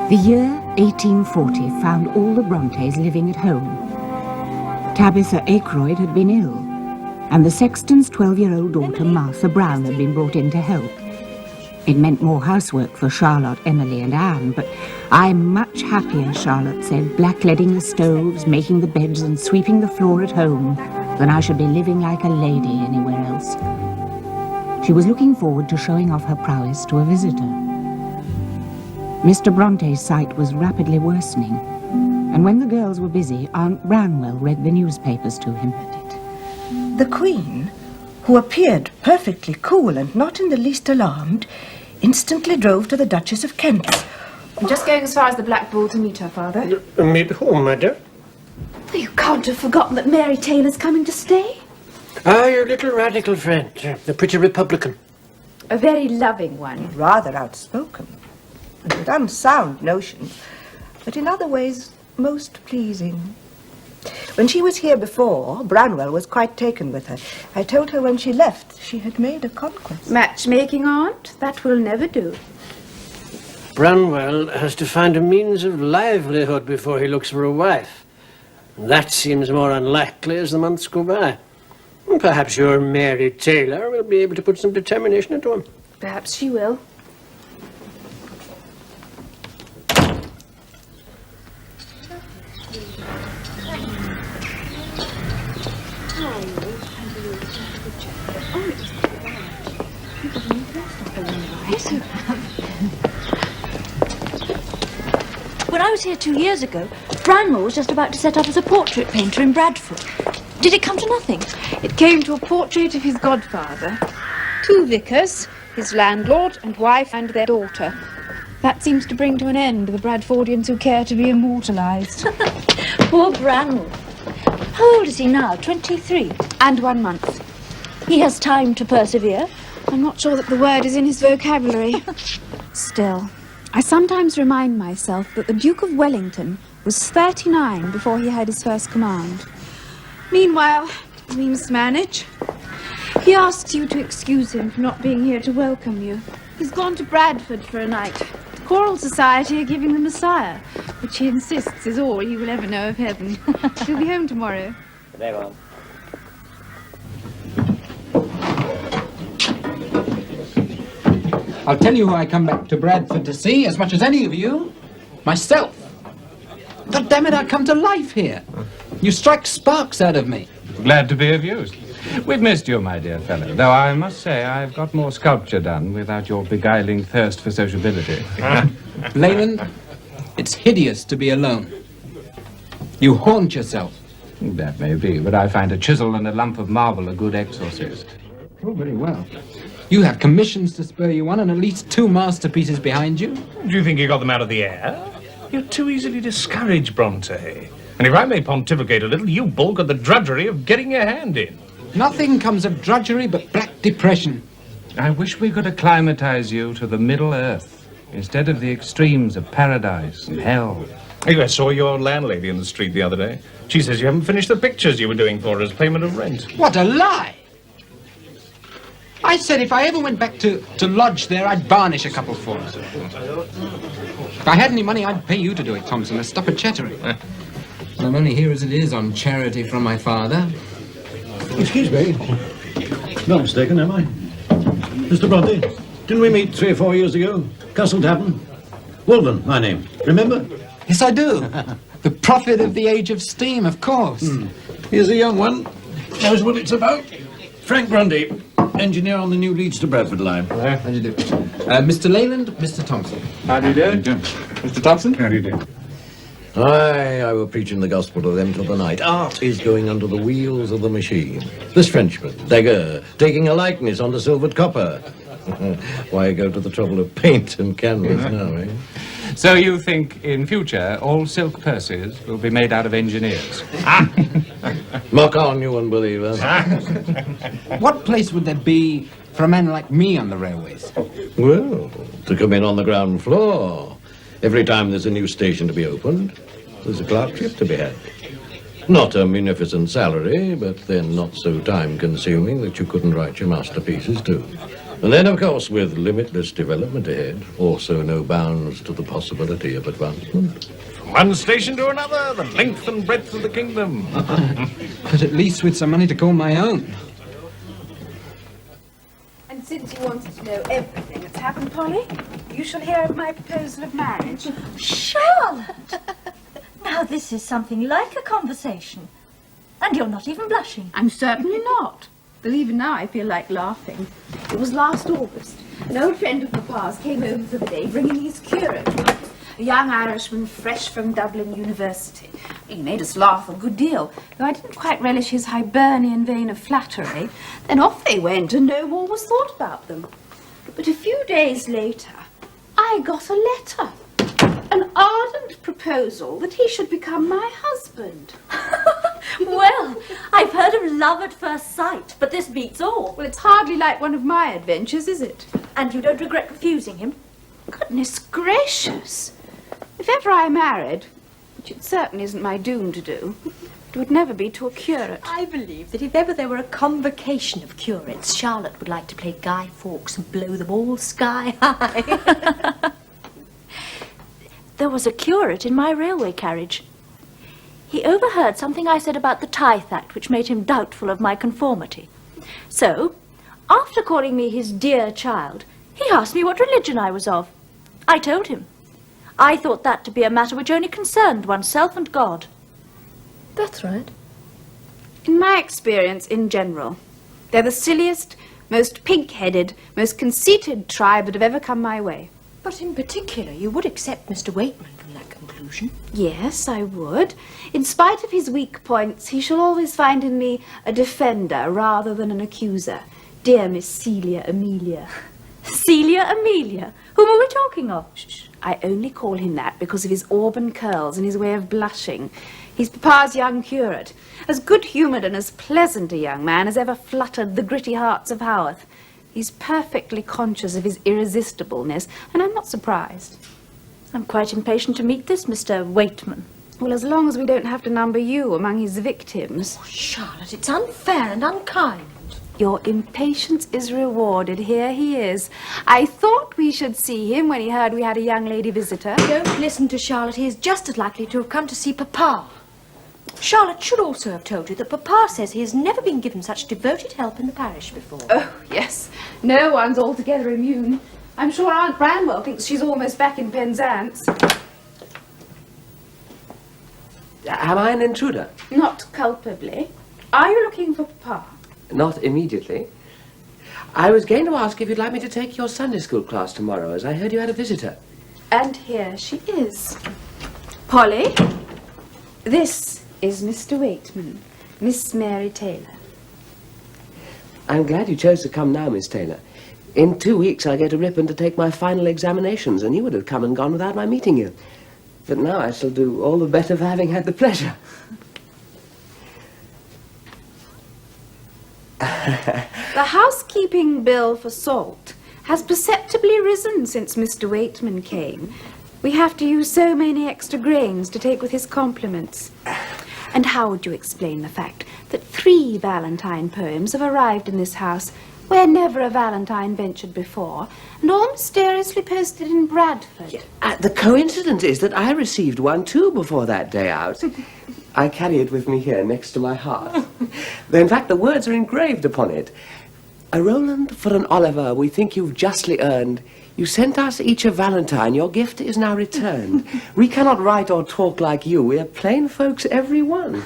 The year 1840 found all the Brontës living at home. Tabitha Aykroyd had been ill, and the sexton's 12-year-old daughter Martha Brown had been brought in to help. It meant more housework for Charlotte, Emily and Anne, but I'm much happier, Charlotte said, blackleading the stoves, making the beds and sweeping the floor at home, than I should be living like a lady anywhere else. She was looking forward to showing off her prowess to a visitor. Mr. Bronte's sight was rapidly worsening, and when the girls were busy, Aunt Branwell read the newspapers to him. The Queen, who appeared perfectly cool and not in the least alarmed, instantly drove to the Duchess of Kent's. I'm just going as far as the Black Bull to meet her, Father. Meet whom, madam? You can't have forgotten that Mary Taylor's coming to stay. Ah, your little radical friend, the pretty Republican. A very loving one. Rather outspoken, and with unsound notions, but in other ways most pleasing. When she was here before, Branwell was quite taken with her. I told her when she left she had made a conquest. Matchmaking, Aunt? That will never do. Branwell has to find a means of livelihood before he looks for a wife. That seems more unlikely as the months go by. Perhaps your Mary Taylor will be able to put some determination into him. Perhaps she will. When I was here 2 years ago, Branwell was just about to set up as a portrait painter in Bradford. Did it come to nothing? It came to a portrait of his godfather. 2 vicars, his landlord and wife and their daughter. That seems to bring to an end the Bradfordians who care to be immortalised. Poor Branwell. How old is he now? 23? And 1 month. He has time to persevere. I'm not sure that the word is in his vocabulary. Still, I sometimes remind myself that the Duke of Wellington was 39 before he had his first command. Meanwhile, we must manage. He asks you to excuse him for not being here to welcome you. He's gone to Bradford for a night. The Choral Society are giving the Messiah, which he insists is all he will ever know of heaven. He'll be home tomorrow. Very well. I'll tell you who I come back to Bradford to see as much as any of you. Myself. God damn it, I come to life here. You strike sparks out of me. Glad to be of use. We've missed you, my dear fellow, though I must say I've got more sculpture done without your beguiling thirst for sociability. Leyland, it's hideous to be alone. You haunt yourself. That may be, but I find a chisel and a lump of marble a good exorcist. Oh, very well. You have commissions to spur you on and at least 2 masterpieces behind you. Do you think you got them out of the air? You're too easily discouraged, Brontë. And if I may pontificate a little, you balk at the drudgery of getting your hand in. Nothing comes of drudgery but black depression. I wish we could acclimatize you to the Middle Earth, instead of the extremes of paradise and hell. I saw your landlady in the street the other day. She says you haven't finished the pictures you were doing for her as payment of rent. What a lie! I said if I ever went back to lodge there, I'd varnish a couple for her. If I had any money, I'd pay you to do it, Thompson. Now stop at chattering. I'm only here as it is on charity from my father. Excuse me. Not mistaken, am I? Mr. Brontë, didn't we meet 3 or 4 years ago? Castle Tavern? Walden, my name. Remember? Yes, I do. The prophet of the age of steam, of course. Here's a young one. Knows what it's about. Frank Grundy, engineer on the new Leeds to Bradford line. How do you do? Mr. Leyland, Mr. Thompson. How do you do? Mr. Thompson? How do you do? Aye, I were preaching the gospel to them till the night. Art is going under the wheels of the machine. This Frenchman, Daguerre, taking a likeness on the silvered copper. Why go to the trouble of paint and canvas now, eh? So you think, in future, all silk purses will be made out of engineers? Mock on, you unbeliever. What place would there be for a man like me on the railways? Well, to come in on the ground floor. Every time there's a new station to be opened, there's a clerkship to be had. Not a munificent salary, but then not so time-consuming that you couldn't write your masterpieces too. And then, of course, with limitless development ahead, also no bounds to the possibility of advancement. From one station to another, the length and breadth of the kingdom. But at least with some money to call my own. And since you wanted to know everything that's happened, Polly, you shall hear of my proposal of marriage. Charlotte! Now this is something like a conversation. And you're not even blushing. I'm certainly not. But even now I feel like laughing. It was last August. An old friend of Papa's came over for the day bringing his curate, a young Irishman fresh from Dublin University. He made us laugh a good deal, though I didn't quite relish his Hibernian vein of flattery. Then off they went and no more was thought about them. But a few days later, I got a letter. An ardent proposal that he should become my husband. Well, I've heard of love at first sight, but this beats all. Well, it's hardly like one of my adventures, is it? And you don't regret refusing him? Goodness gracious! If ever I married, which it certainly isn't my doom to do, it would never be to a curate. I believe that if ever there were a convocation of curates, Charlotte would like to play Guy Fawkes and blow them all sky high. There was a curate in my railway carriage. He overheard something I said about the Tithe Act, which made him doubtful of my conformity. So, after calling me his dear child, he asked me what religion I was of. I told him. I thought that to be a matter which only concerned oneself and God. That's right. In my experience, in general, they're the silliest, most pig-headed, most conceited tribe that have ever come my way. But in particular, you would accept Mr. Waitman from that conclusion. Yes, I would. In spite of his weak points, he shall always find in me a defender rather than an accuser. Dear Miss Celia Amelia. Celia Amelia? Whom are we talking of? Shh. I only call him that because of his auburn curls and his way of blushing. He's Papa's young curate, as good-humoured and as pleasant a young man as ever fluttered the gritty hearts of Haworth. He's perfectly conscious of his irresistibleness, and I'm not surprised. I'm quite impatient to meet this Mr. Waitman. Well, as long as we don't have to number you among his victims. Oh, Charlotte, it's unfair and unkind. Your impatience is rewarded. Here he is. I thought we should see him when he heard we had a young lady visitor. Don't listen to Charlotte. He is just as likely to have come to see Papa. Charlotte should also have told you that Papa says he has never been given such devoted help in the parish before. Oh, yes. No one's altogether immune. I'm sure Aunt Branwell thinks she's almost back in Penzance. Am I an intruder? Not culpably. Are you looking for Papa? Not immediately. I was going to ask if you'd like me to take your Sunday school class tomorrow, as I heard you had a visitor. And here she is. Polly, this is Mr. Waitman, Miss Mary Taylor. I'm glad you chose to come now, Miss Taylor. In 2 weeks I go to Ripon to take my final examinations, and you would have come and gone without my meeting you. But now I shall do all the better for having had the pleasure. The housekeeping bill for salt has perceptibly risen since Mr. Waitman came. We have to use so many extra grains to take with his compliments. And how would you explain the fact that 3 Valentine poems have arrived in this house where never a Valentine ventured before, and all mysteriously posted in Bradford? The coincidence is that I received one too before that day out. I carry it with me here next to my heart. In fact, the words are engraved upon it. A Roland for an Oliver we think you've justly earned. You sent us each a Valentine, your gift is now returned. We cannot write or talk like you, we're plain folks every one.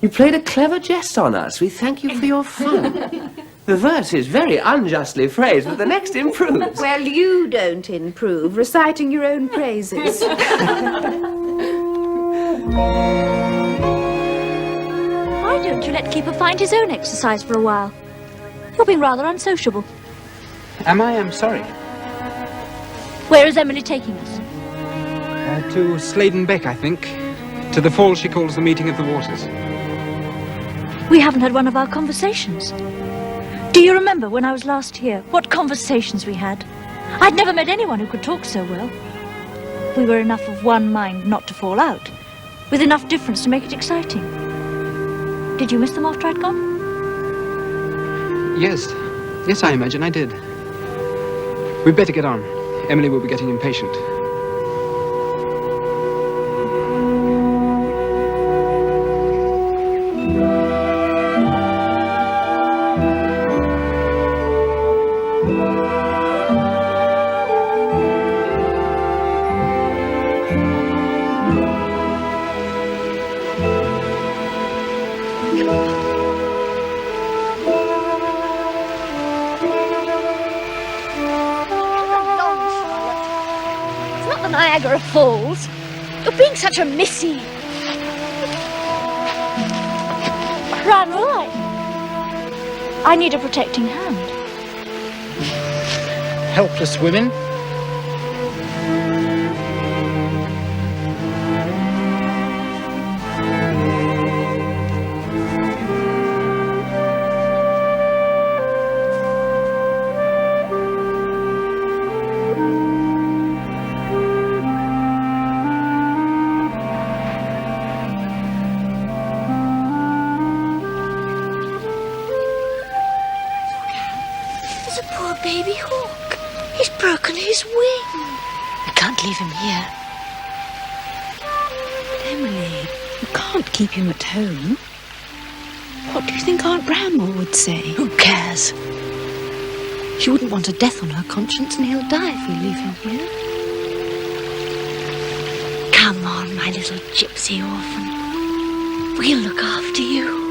You played a clever jest on us, we thank you for your fun. The verse is very unjustly phrased, but the next improves. Well, you don't improve, reciting your own praises. Why don't you let Keeper find his own exercise for a while? You're being rather unsociable. Am I? I'm sorry. Where is Emily taking us? To Sladen Beck, I think. To the fall she calls the meeting of the waters. We haven't had one of our conversations. Do you remember when I was last here, what conversations we had? I'd never met anyone who could talk so well. We were enough of one mind not to fall out, with enough difference to make it exciting. Did you miss them after I'd gone? Yes. Yes, I imagine I did. We'd better get on. Emily will be getting impatient. Niagara Falls. You're being such a missy. Branwell, I need a protecting hand. Helpless women. Keep him at home. What do you think Aunt Bramwell would say? Who cares? She wouldn't want a death on her conscience, and he'll die if we leave him here. Come on, my little gypsy orphan. We'll look after you.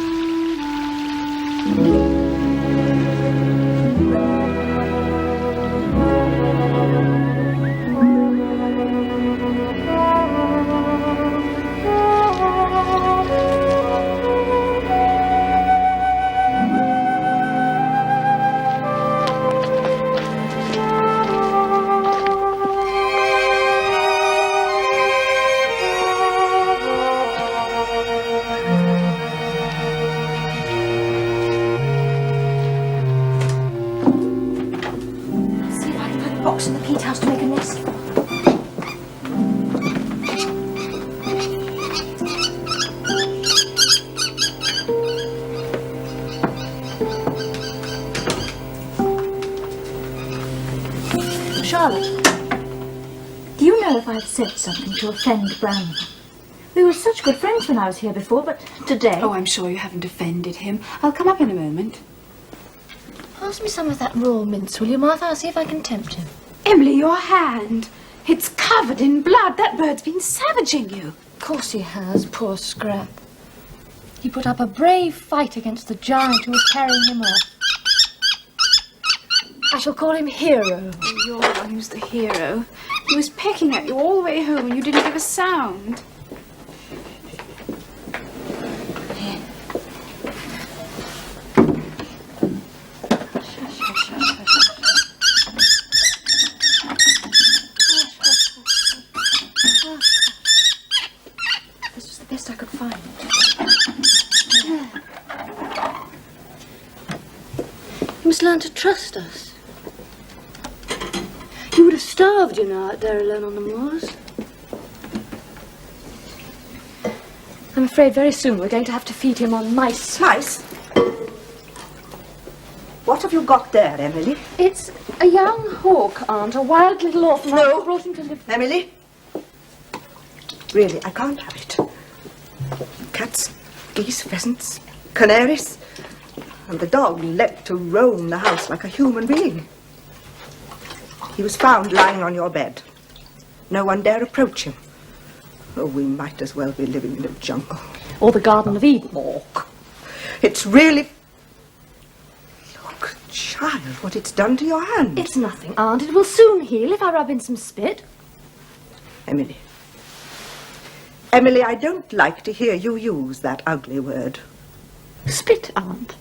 Said something to offend Branwell. We were such good friends when I was here before, but today... Oh, I'm sure you haven't offended him. I'll come up in a moment. Pass me some of that raw mince, will you, Martha? I'll see if I can tempt him. Emily, your hand. It's covered in blood. That bird's been savaging you. Of course he has, poor Scrap. He put up a brave fight against the giant who was carrying him off. I shall call him Hero. Oh, you're the one who's the hero. He was pecking at you all the way home and you didn't give a sound. Here. This was the best I could find. You must learn to trust us. You would have starved, you know, out there alone on the moors. I'm afraid very soon we're going to have to feed him on mice. Mice? What have you got there, Emily? It's a young hawk, Aunt, a wild little orphan. No. I brought him to live. Emily? Really, I can't have it. Cats, geese, pheasants, canaries. And the dog leapt to roam the house like a human being. He was found lying on your bed. No one dare approach him. Oh, we might as well be living in a jungle. Or the Garden of Eden. Look, it's really... Look, child, what it's done to your hand. It's nothing, Aunt. It will soon heal if I rub in some spit. Emily. Emily, I don't like to hear you use that ugly word. Spit, Aunt?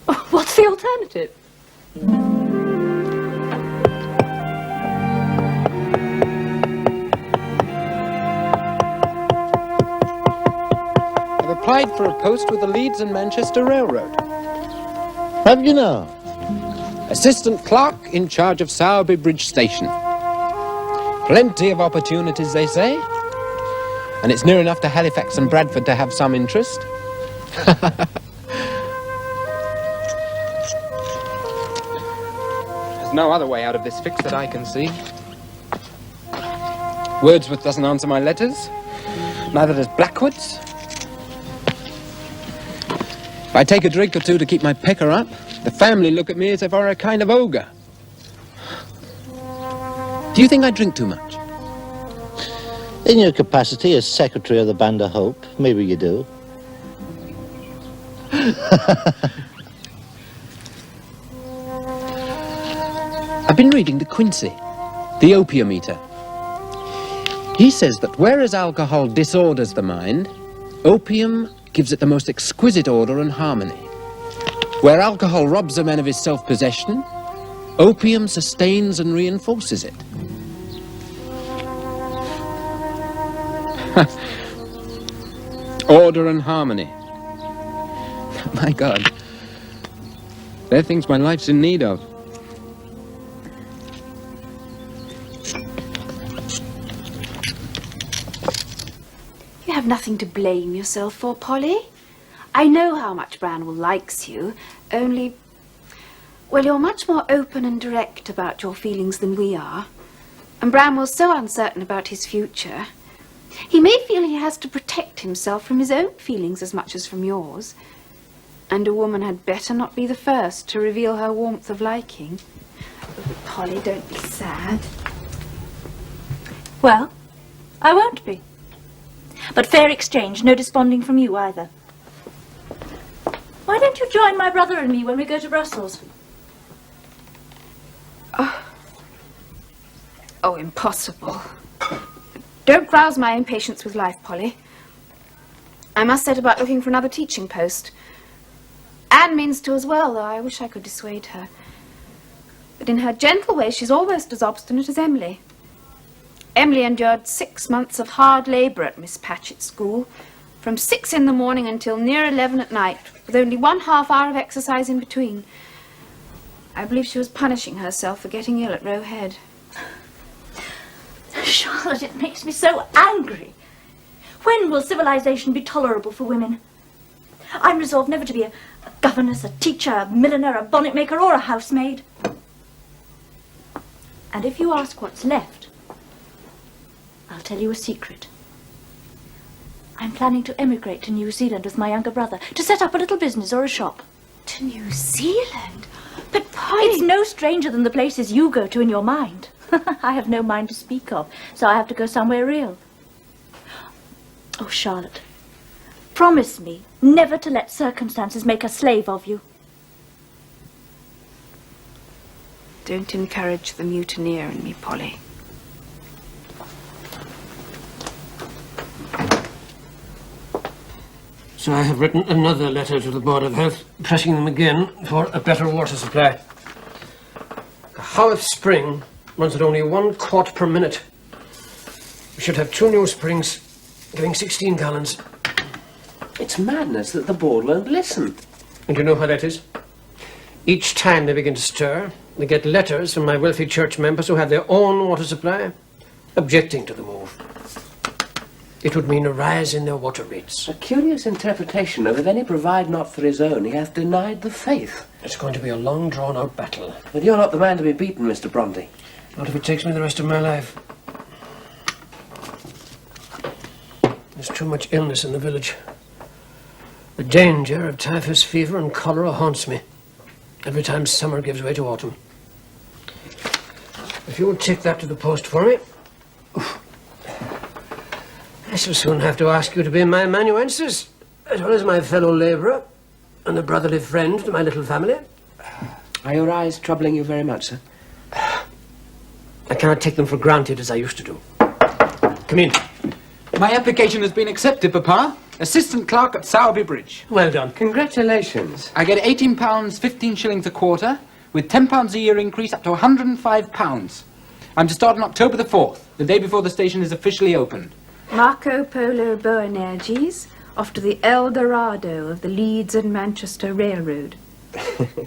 Oh, what's the alternative? Applied for a post with the Leeds and Manchester Railroad. Have you now? Assistant clerk in charge of Sowerby Bridge Station. Plenty of opportunities, they say. And it's near enough to Halifax and Bradford to have some interest. There's no other way out of this fix that I can see. Wordsworth doesn't answer my letters. Neither does Blackwood's. If I take a drink or two to keep my pecker up, the family look at me as if I were a kind of ogre. Do you think I drink too much? In your capacity as secretary of the Band of Hope, maybe you do. I've been reading De Quincey, the opium eater. He says that whereas alcohol disorders the mind, opium gives it the most exquisite order and harmony. Where alcohol robs a man of his self-possession, opium sustains and reinforces it. Order and harmony. My God, they're things my life's in need of. You have nothing to blame yourself for, Polly. I know how much Branwell likes you, only... Well, you're much more open and direct about your feelings than we are. And Branwell's so uncertain about his future. He may feel he has to protect himself from his own feelings as much as from yours. And a woman had better not be the first to reveal her warmth of liking. Oh, Polly, don't be sad. Well, I won't be. But fair exchange, no desponding from you either. Why don't you join my brother and me when we go to Brussels? Oh, impossible. Don't rouse my impatience with life, Polly. I must set about looking for another teaching post. Anne means to as well, though I wish I could dissuade her. But in her gentle way, she's almost as obstinate as Emily. Emily endured 6 months of hard labour at Miss Patchett's school, from 6 in the morning until near 11 at night, with only 1/2 hour of exercise in between. I believe she was punishing herself for getting ill at Roe Head. Charlotte, it makes me so angry. When will civilization be tolerable for women? I'm resolved never to be a governess, a teacher, a milliner, a bonnet maker, or a housemaid. And if you ask what's left, I'll tell you a secret. I'm planning to emigrate to New Zealand with my younger brother, to set up a little business or a shop. To New Zealand? But Polly... It's no stranger than the places you go to in your mind. I have no mind to speak of, so I have to go somewhere real. Oh, Charlotte, promise me never to let circumstances make a slave of you. Don't encourage the mutineer in me, Polly. So I have written another letter to the Board of Health, pressing them again for a better water supply. The Haworth spring runs at only 1 quart per minute. We should have 2 new springs, giving 16 gallons. It's madness that the board won't listen. And you know how that is? Each time they begin to stir, they get letters from my wealthy church members who have their own water supply, objecting to the move. It would mean a rise in their water rates. A curious interpretation of if any provide not for his own, he hath denied the faith. It's going to be a long, drawn-out battle. But you're not the man to be beaten, Mr. Brontë. Not if it takes me the rest of my life. There's too much illness in the village. The danger of typhus fever and cholera haunts me every time summer gives way to autumn. If you would take that to the post for me, I shall soon have to ask you to be my amanuensis, as well as my fellow labourer and a brotherly friend to my little family. Are your eyes troubling you very much, sir? I cannot take them for granted as I used to do. Come in. My application has been accepted, Papa. Assistant clerk at Sowerby Bridge. Well done. Congratulations. I get £18, 15 shillings a quarter, with £10 a year increase up to £105. I'm to start on October the 4th, the day before the station is officially opened. Marco Polo Boanerges, off to the El Dorado of the Leeds and Manchester Railroad. The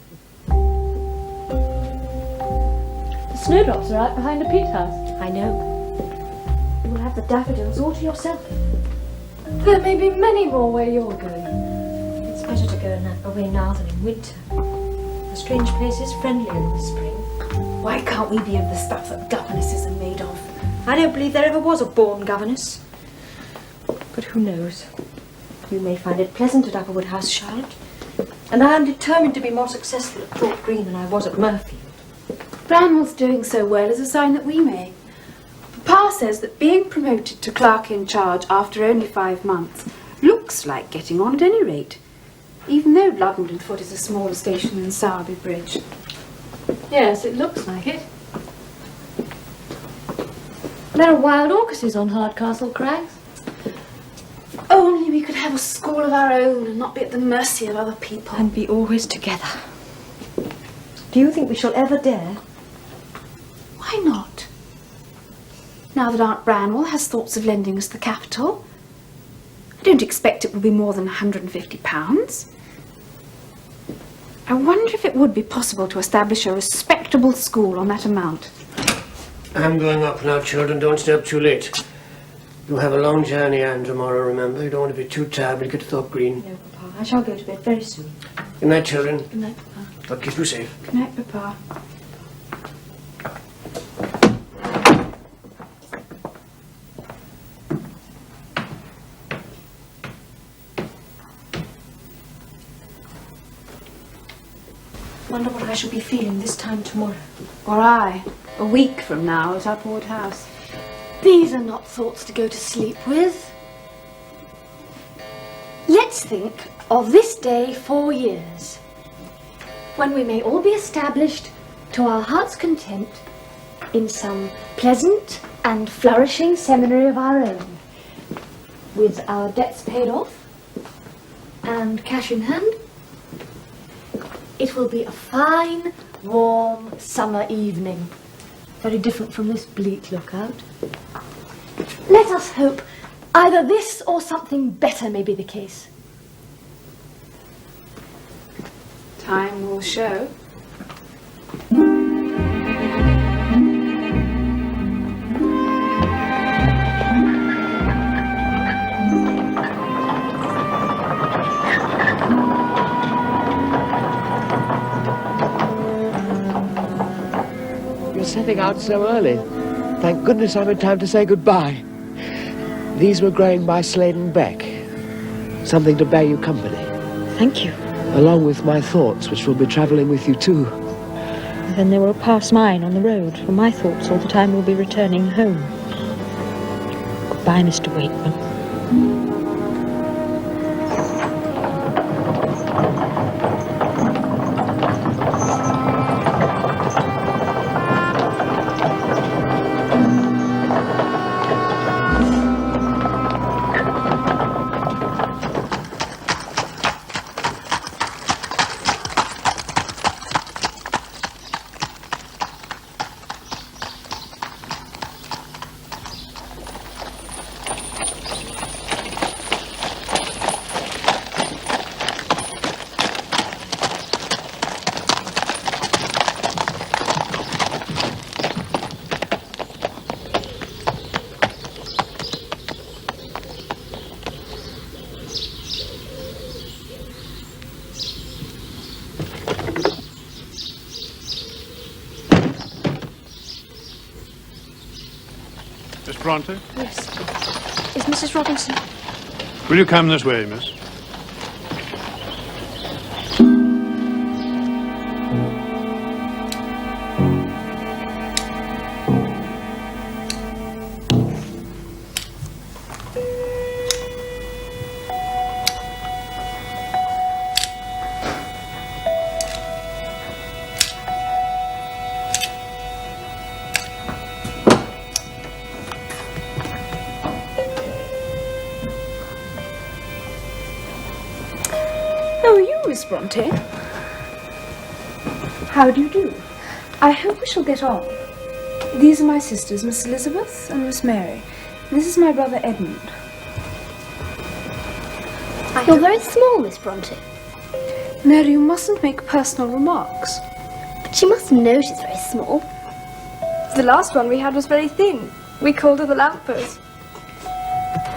snowdrops are out behind the peat house. I know. You will have the daffodils all to yourself. There may be many more where you're going. It's better to go away now than in winter. The strange place is friendlier in the spring. Why can't we be of the stuff that governesses are made of? I don't believe there ever was a born governess. But who knows? You may find it pleasant at Applewood House, Charlotte. And I am determined to be more successful at Thorpe Green than I was at Murphy. Branwell's doing so well is a sign that we may. Papa says that being promoted to clerk in charge after only 5 months looks like getting on at any rate, even though Ludden Foot is a smaller station than Sowerby Bridge. Yes, it looks like it. There are wild orchises on Hardcastle Crags. Only we could have a school of our own and not be at the mercy of other people. And be always together. Do you think we shall ever dare? Why not? Now that Aunt Branwell has thoughts of lending us the capital, I don't expect it will be more than £150. I wonder if it would be possible to establish a respectable school on that amount. I'm going up now, children. Don't stay up too late. You have a long journey, Anne, tomorrow, remember? You don't want to be too tired when you get to Thorpe Green. No, Papa. I shall go to bed very soon. Good night, children. Good night, Papa. God keep you safe. Good night, Papa. Wonder what I shall be feeling this time tomorrow. Or I, a week from now at Applewood House. These are not thoughts to go to sleep with. Let's think of this day 4 years, when we may all be established to our heart's content in some pleasant and flourishing seminary of our own, with our debts paid off and cash in hand. It will be a fine, warm summer evening, very different from this bleak lookout. Let us hope either this or something better may be the case. Time will show. You're setting out so early. Thank goodness I'm in time to say goodbye. These were growing by Slade and Beck. Something to bear you company. Thank you. Along with my thoughts, which will be travelling with you too. Then they will pass mine on the road, for my thoughts all the time will be returning home. Goodbye, Mr. Wakeman. Brontë? Yes. Is Mrs. Robinson? Will you come this way, miss? Brontë. How do you do? I hope we shall get on. These are my sisters, Miss Elizabeth and Miss Mary. This is my brother Edmund. You're very small, Miss Brontë. Mary, you mustn't make personal remarks. But you must know she's very small. The last one we had was very thin. We called her the lamppost.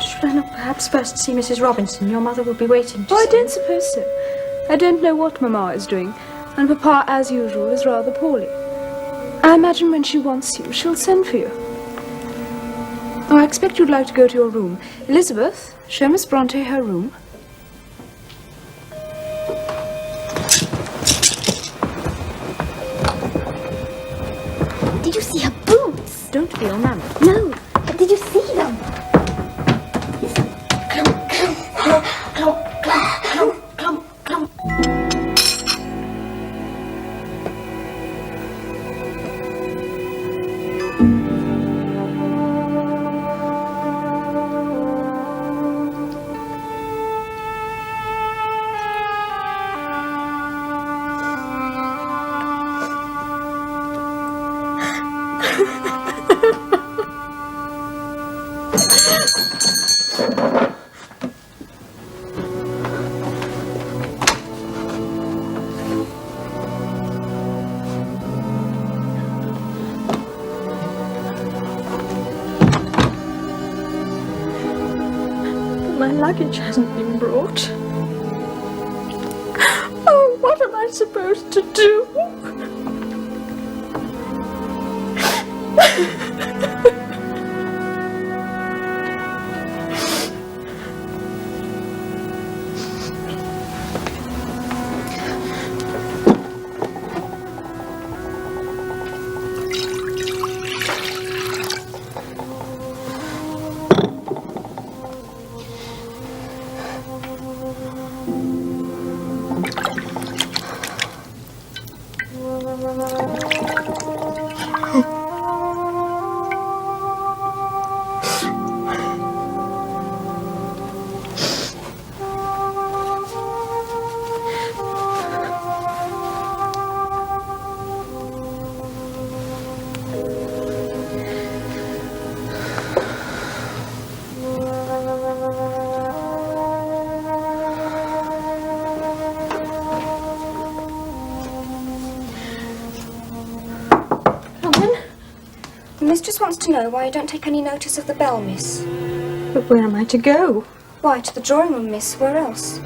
Should I not perhaps first see Mrs. Robinson? Your mother will be waiting to I see don't suppose so. I don't know what Mamma is doing, and Papa, as usual, is rather poorly. I imagine when she wants you, she'll send for you. Oh, I expect you'd like to go to your room. Elizabeth, show Miss Brontë her room. Did you see her boots? Don't feel enamoured. No, but did you see them? Clump, clump, clump, clump, clump, clump, clump. My luggage hasn't been brought. Oh, what am I supposed to do? Mistress wants to know why you don't take any notice of the bell, miss. But where am I to go? Why, to the drawing room, miss. Where else?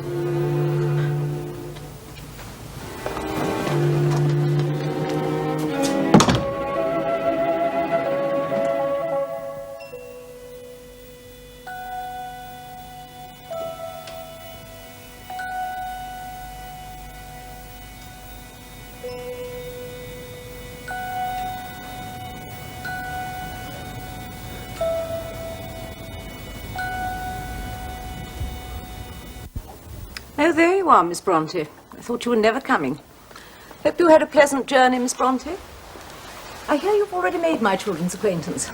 Oh, there you are, Miss Brontë. I thought you were never coming. Hope you had a pleasant journey, Miss Brontë. I hear you've already made my children's acquaintance.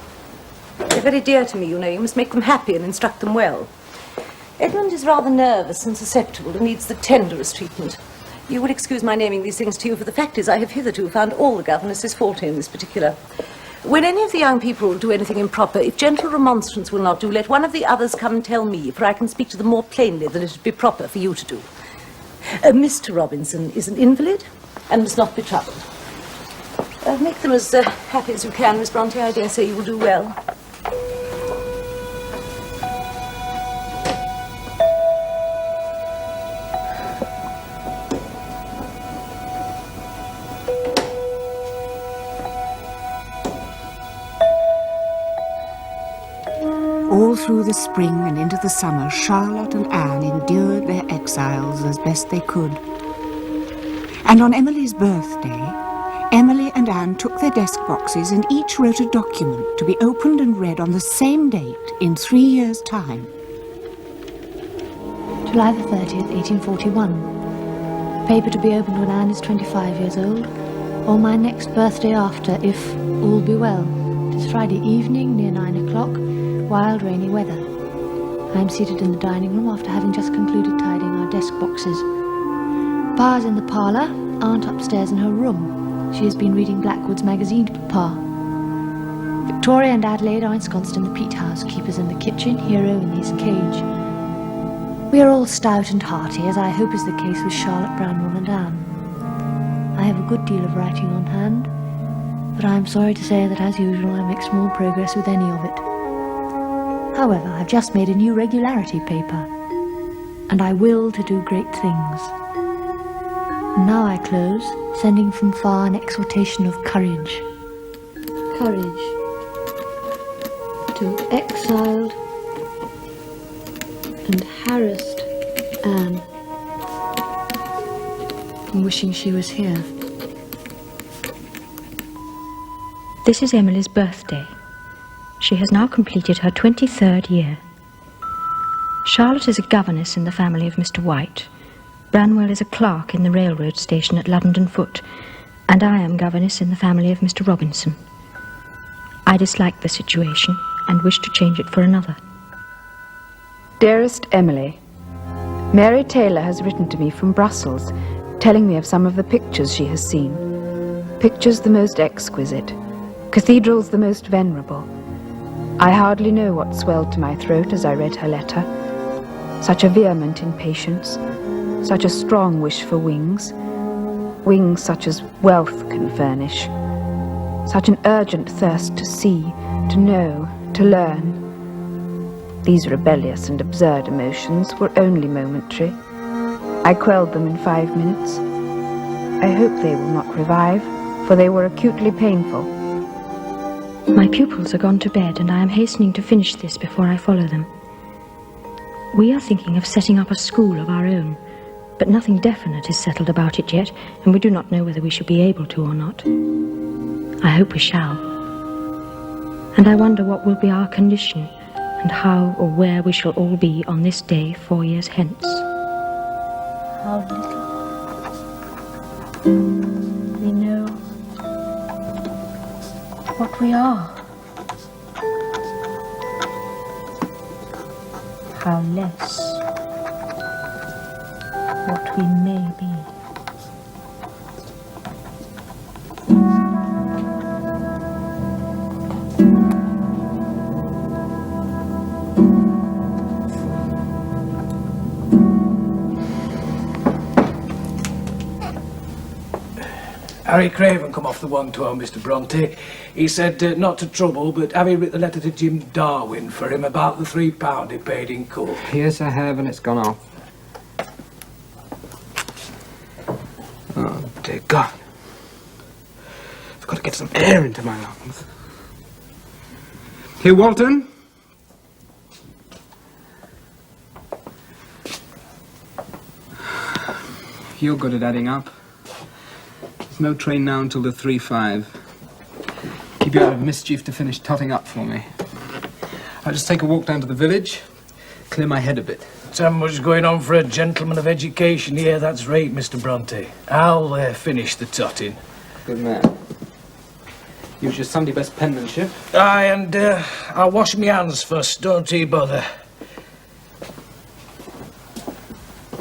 They're very dear to me, you know. You must make them happy and instruct them well. Edmund is rather nervous and susceptible and needs the tenderest treatment. You will excuse my naming these things to you, for the fact is I have hitherto found all the governesses faulty in this particular. When any of the young people do anything improper, if gentle remonstrance will not do, let one of the others come and tell me, for I can speak to them more plainly than it would be proper for you to do. Mr. Robinson is an invalid and must not be troubled. Make them as happy as you can, Miss Brontë. I dare say you will do well. All through the spring and into the summer, Charlotte and Anne endured their exiles as best they could. And on Emily's birthday, Emily and Anne took their desk boxes and each wrote a document to be opened and read on the same date in 3 years' time. July the 30th, 1841. Paper to be opened when Anne is 25 years old, or my next birthday after, if all be well. It is Friday evening, near 9 o'clock, wild rainy weather. I am seated in the dining room after having just concluded tidying our desk boxes. Pa's in the parlour, Aunt upstairs in her room. She has been reading Blackwood's magazine to Papa. Victoria and Adelaide are ensconced in the peat house, keepers in the kitchen, Hero in his cage. We are all stout and hearty, as I hope is the case with Charlotte, Branwell and Anne. I have a good deal of writing on hand, but I am sorry to say that as usual I make small progress with any of it. However, I've just made a new regularity paper, and I will to do great things. And now I close, sending from far an exhortation of courage. courage to exiled and harassed Anne, wishing she was here. This is Emily's birthday. She has now completed her 23rd year. Charlotte is a governess in the family of Mr. White. Branwell is a clerk in the railroad station at London Foot, and I am governess in the family of Mr. Robinson. I dislike the situation and wish to change it for another. Dearest Emily, Mary Taylor has written to me from Brussels, telling me of some of the pictures she has seen. Pictures the most exquisite, cathedrals the most venerable. I hardly know what swelled to my throat as I read her letter. Such a vehement impatience, such a strong wish for wings, wings such as wealth can furnish, such an urgent thirst to see, to know, to learn. These rebellious and absurd emotions were only momentary. I quelled them in 5 minutes. I hope they will not revive, for they were acutely painful. My pupils are gone to bed, and I am hastening to finish this before I follow them. We are thinking of setting up a school of our own, but nothing definite is settled about it yet, and we do not know whether we shall be able to or not. I hope we shall. And I wonder what will be our condition, and how or where we shall all be on this day 4 years hence. How little we know what we are. How less what we may be. Harry Craven come off the 112, Mr. Brontë. He said not to trouble, but have you written a letter to Jim Darwin for him about the £3 he paid in court? Yes, I have, and it's gone off. Oh, dear God. I've got to get some air into my lungs. Here, Walton. You're good at adding up. No train now until the 3:05. Keep you out of mischief to finish totting up for me. I'll just take a walk down to the village, clear my head a bit. So much going on for a gentleman of education here, that's right, Mr. Brontë. I'll finish the totting. Good man. Use your Sunday best penmanship. Aye, and I'll wash my hands first, don't you bother.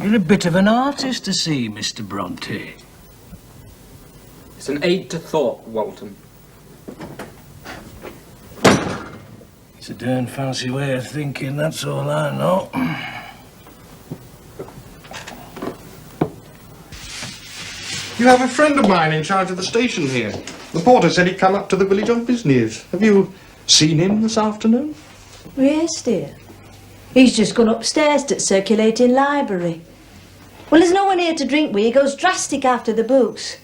You're a bit of an artist to see, Mr. Brontë. It's an aid to thought, Walton. It's a darn fancy way of thinking, that's all I know. You have a friend of mine in charge of the station here. The porter said he'd come up to the village on business. Have you seen him this afternoon? Yes, dear. He's just gone upstairs to the circulating library. Well, there's no one here to drink with. He goes drastic after the books.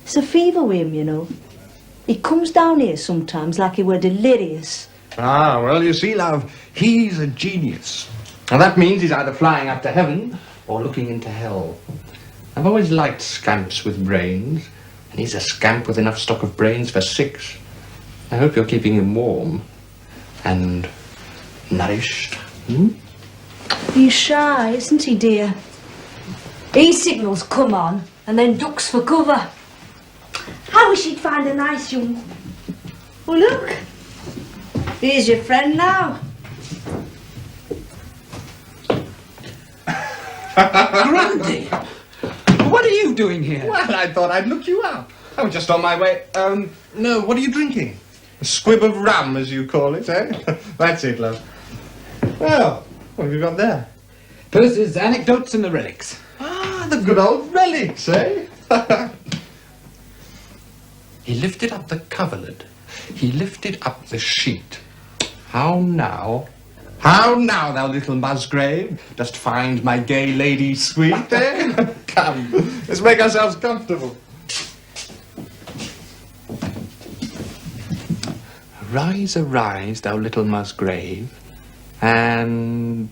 It's a fever with him, you know. He comes down here sometimes like he were delirious. Ah, well, you see, love, he's a genius. And that means he's either flying up to heaven or looking into hell. I've always liked scamps with brains, and he's a scamp with enough stock of brains for 6. I hope you're keeping him warm and nourished. Hmm? He's shy, isn't he, dear? He signals come on and then ducks for cover. I wish he'd find a nice young... Well, look. Here's your friend now. Grundy! What are you doing here? Well, I thought I'd look you up. I was just on my way. No, what are you drinking? A squib of rum, as you call it, eh? That's it, love. Well, what have you got there? Percy's Anecdotes and the Relics. Ah, the good old relics, eh? He lifted up the coverlid. He lifted up the sheet. How now? How now, thou little Musgrave? Dost find my gay lady sweet, eh? Come, let's make ourselves comfortable. Arise, arise, thou little Musgrave, and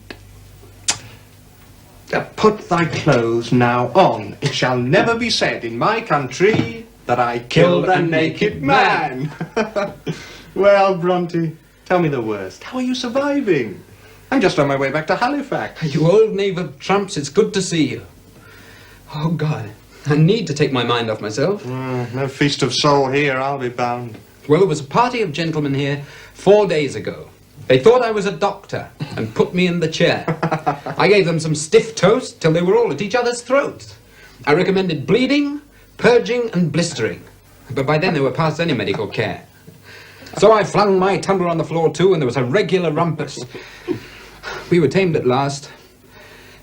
put thy clothes now on. It shall never be said in my country that I killed a naked man. Well, Brontë, tell me the worst. How are you surviving? I'm just on my way back to Halifax. You old knave of trumps, it's good to see you. Oh, God, I need to take my mind off myself. No feast of soul here, I'll be bound. Well, there was a party of gentlemen here 4 days ago. They thought I was a doctor and put me in the chair. I gave them some stiff toast till they were all at each other's throats. I recommended bleeding, purging and blistering. But by then they were past any medical care. So I flung my tumbler on the floor too, and there was a regular rumpus. We were tamed at last,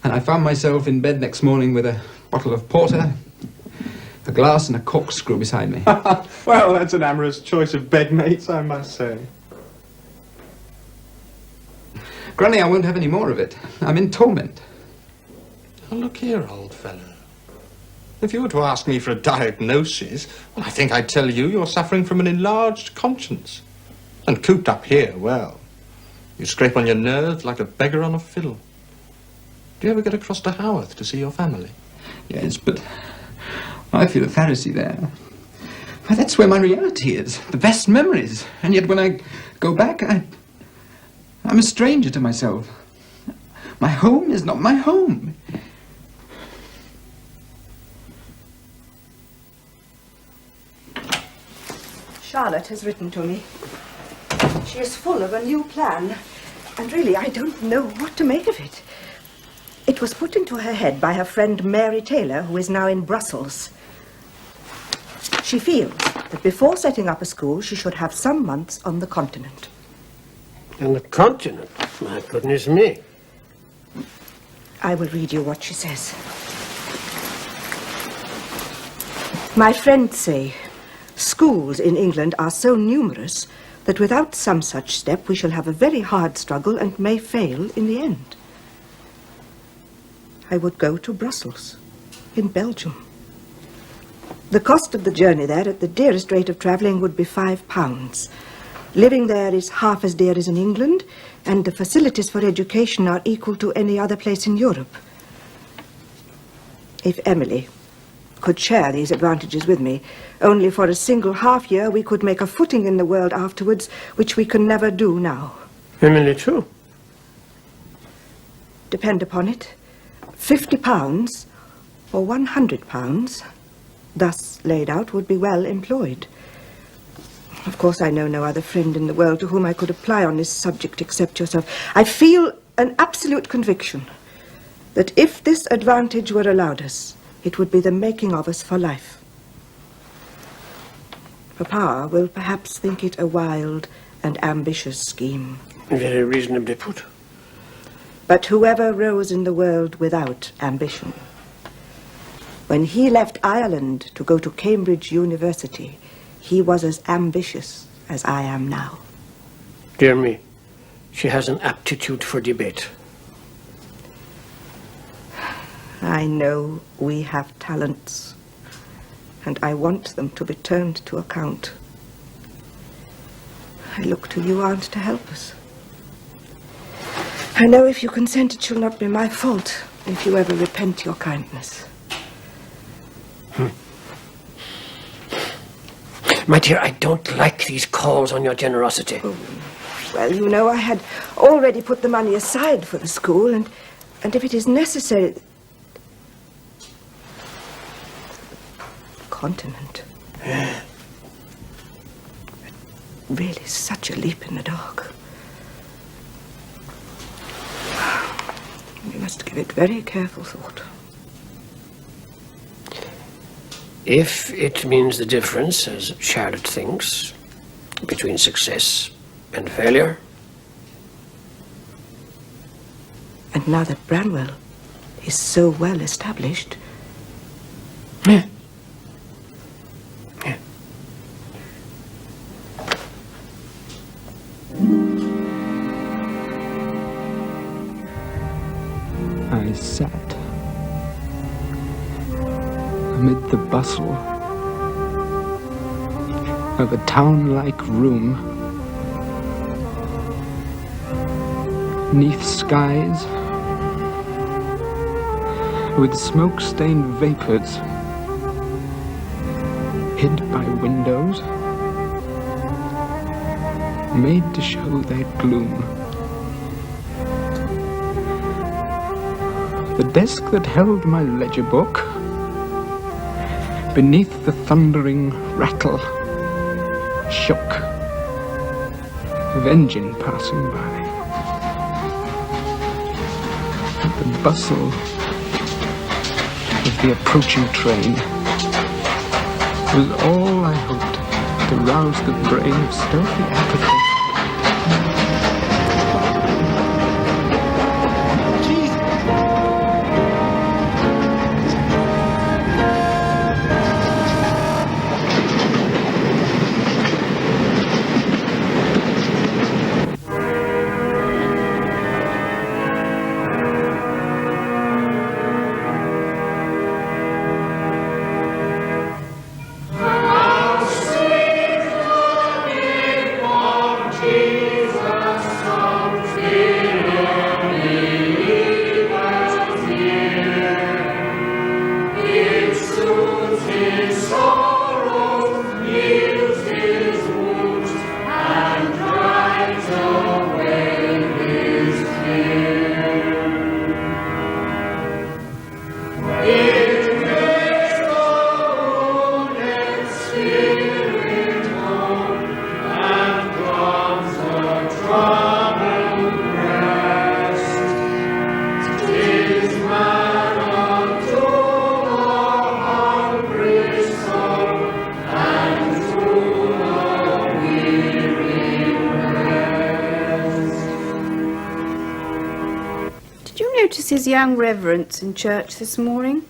and I found myself in bed next morning with a bottle of porter, a glass and a corkscrew beside me. Well, that's an amorous choice of bedmates, I must say. Granny, I won't have any more of it. I'm in torment. Now look here, old fellow. If you were to ask me for a diagnosis, well, I think I'd tell you you're suffering from an enlarged conscience. And cooped up here, well, you scrape on your nerves like a beggar on a fiddle. Do you ever get across to Haworth to see your family? Yes, but I feel a Pharisee there. Why, that's where my reality is, the best memories. And yet when I go back, I'm a stranger to myself. My home is not my home. Charlotte has written to me. She is full of a new plan, and really I don't know what to make of it. It was put into her head by her friend Mary Taylor, who is now in Brussels. She feels that before setting up a school, she should have some months on the continent. On the continent? My goodness me. I will read you what she says. My friends say, schools in England are so numerous that without some such step we shall have a very hard struggle and may fail in the end. I would go to Brussels, in Belgium. The cost of the journey there at the dearest rate of travelling would be £5. Living there is half as dear as in England, and the facilities for education are equal to any other place in Europe. If Emily could share these advantages with me, only for a single half year we could make a footing in the world afterwards, which we can never do now. Emily too? Depend upon it, £50 or £100, thus laid out, would be well employed. Of course, I know no other friend in the world to whom I could apply on this subject except yourself. I feel an absolute conviction that if this advantage were allowed us, it would be the making of us for life. Papa will perhaps think it a wild and ambitious scheme. Very reasonably put. But whoever rose in the world without ambition, when he left Ireland to go to Cambridge University, he was as ambitious as I am now. Dear me, she has an aptitude for debate. I know we have talents, and I want them to be turned to account. I look to you, Aunt, to help us. I know if you consent, it shall not be my fault if you ever repent your kindness. My dear, I don't like these calls on your generosity. Oh, well, you know, I had already put the money aside for the school, and if it is necessary... Continent. Really such a leap in the dark. We must give it very careful thought. If it means the difference, as Charlotte thinks, between success and failure. And now that Branwell is so well established... Yeah. I sat amid the bustle of a town-like room 'neath skies with smoke-stained vapours, hid by windows, made to show their gloom. The desk that held my ledger book, beneath the thundering rattle, shook, of engine passing by. The bustle of the approaching train was all I hoped to rouse the brain of stealthy apathy. His young reverence in church this morning,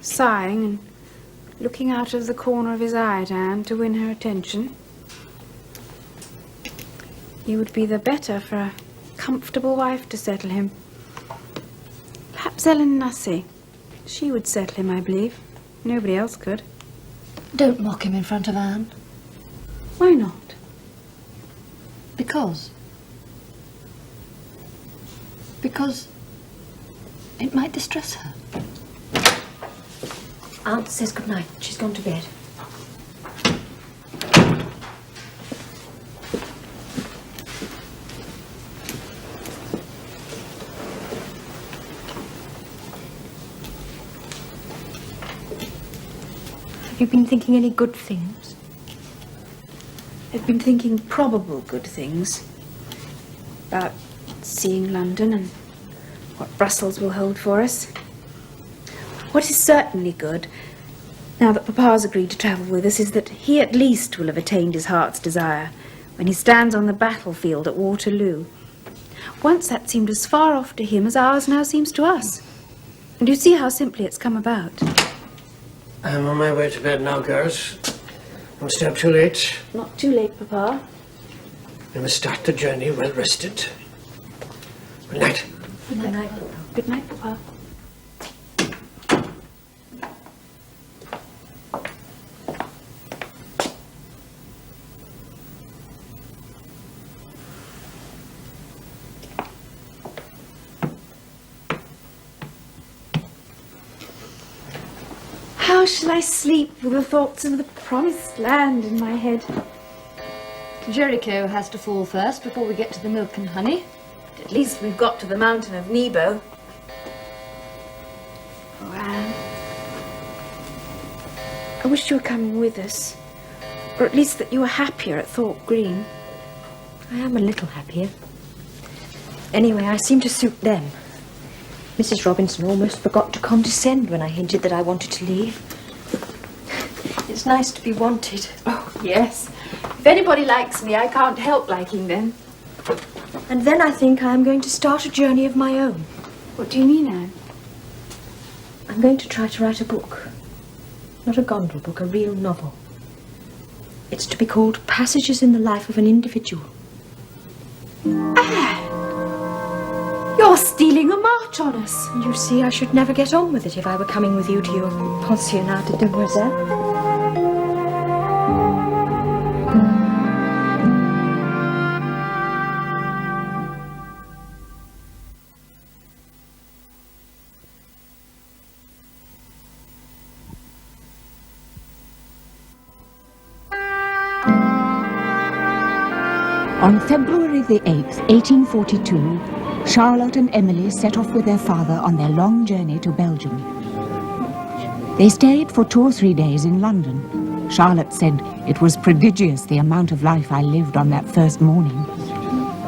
sighing and looking out of the corner of his eye at Anne to win her attention. He would be the better for a comfortable wife to settle him. Perhaps Ellen Nussey. She would settle him, I believe. Nobody else could. Don't mock him in front of Anne. Why not? Because it might distress her. Aunt says good night. She's gone to bed. Have you been thinking any good things? I've been thinking probable good things. About seeing London and what Brussels will hold for us. What is certainly good, now that Papa's agreed to travel with us, is that he at least will have attained his heart's desire when he stands on the battlefield at Waterloo. Once that seemed as far off to him as ours now seems to us. And you see how simply it's come about. I'm on my way to bed now, girls. Don't stay up too late. Not too late, Papa. We must start the journey well rested. Good night. Good night, Papa. Good night, Papa. How shall I sleep with the thoughts of the promised land in my head? Jericho has to fall first before we get to the milk and honey. At least we've got to the mountain of Nebo. Oh, Anne. I wish you were coming with us. Or at least that you were happier at Thorpe Green. I am a little happier. Anyway, I seem to suit them. Mrs. Robinson almost forgot to condescend when I hinted that I wanted to leave. It's nice to be wanted. Oh, yes. If anybody likes me, I can't help liking them. And then I think I am going to start a journey of my own. What do you mean, Anne? I'm going to try to write a book. Not a gondel book, a real novel. It's to be called Passages in the Life of an Individual. Anne! You're stealing a march on us. You see, I should never get on with it if I were coming with you to your pensionnat de demoiselles. On February the 8th, 1842, Charlotte and Emily set off with their father on their long journey to Belgium. They stayed for 2 or 3 days in London. Charlotte said it was prodigious the amount of life I lived on that first morning,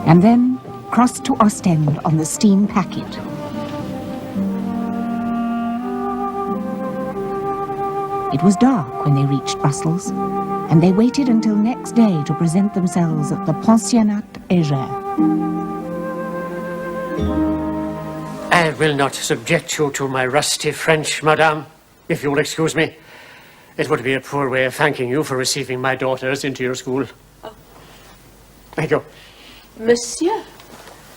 and then crossed to Ostend on the steam packet. It was dark when they reached Brussels, and they waited until next day to present themselves at the Pensionnat Heger. I will not subject you to my rusty French, madame, if you will excuse me. It would be a poor way of thanking you for receiving my daughters into your school. Oh. Thank you. Monsieur,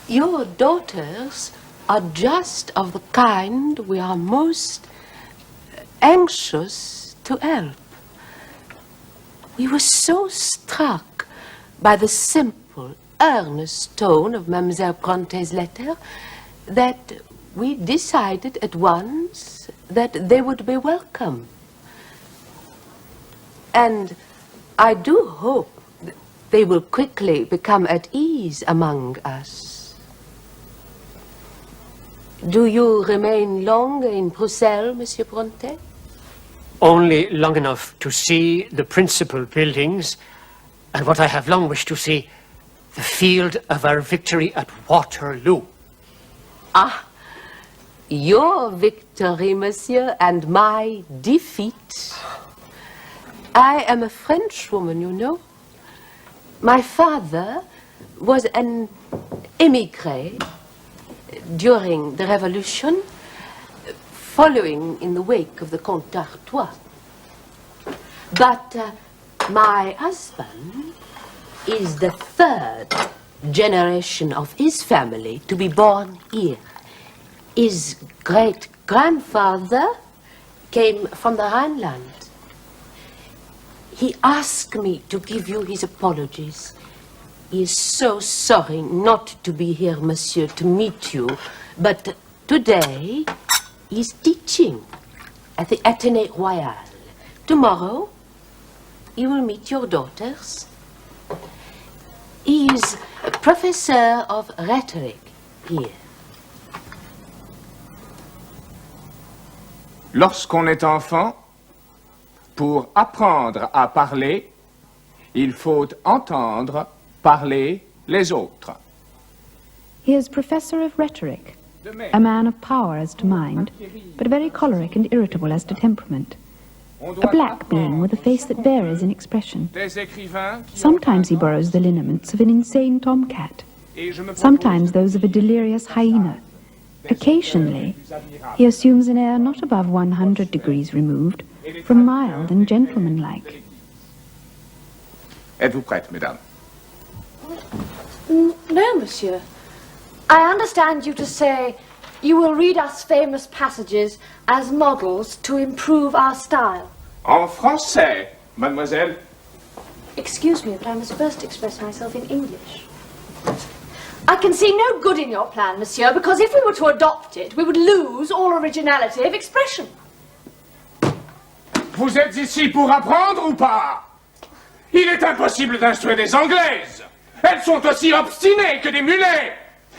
your daughters are just of the kind we are most anxious to help. We were so struck by the simple, earnest tone of Mademoiselle Brontë's letter that we decided at once that they would be welcome. And I do hope that they will quickly become at ease among us. Do you remain long in Bruxelles, Monsieur Brontë? Only long enough to see the principal buildings and what I have long wished to see, the field of our victory at Waterloo. Ah, your victory, monsieur, and my defeat. I am a Frenchwoman, you know. My father was an émigré during the Revolution, following in the wake of the Comte d'Artois. But my husband is the 3rd generation of his family to be born here. His great-grandfather came from the Rhineland. He asked me to give you his apologies. He is so sorry not to be here, monsieur, to meet you. But today, he's teaching at the Athénée Royal. Tomorrow, you will meet your daughters. He is a professor of rhetoric here. Lorsqu'on est enfant, pour apprendre à parler, il faut entendre parler les autres. He is professor of rhetoric, a man of power as to mind, but very choleric and irritable as to temperament. A black being with a face that varies in expression. Sometimes he borrows the lineaments of an insane tomcat, sometimes those of a delirious hyena. Occasionally, he assumes an air not above 100 degrees removed from mild and gentlemanlike. Êtes-vous prête, mesdames? No, monsieur. I understand you to say you will read us famous passages as models to improve our style. En français, mademoiselle. Excuse me, but I must first express myself in English. I can see no good in your plan, monsieur, because if we were to adopt it, we would lose all originality of expression. Vous êtes ici pour apprendre ou pas? Il est impossible d'instruire des Anglaises. Elles sont aussi obstinées que des mulets.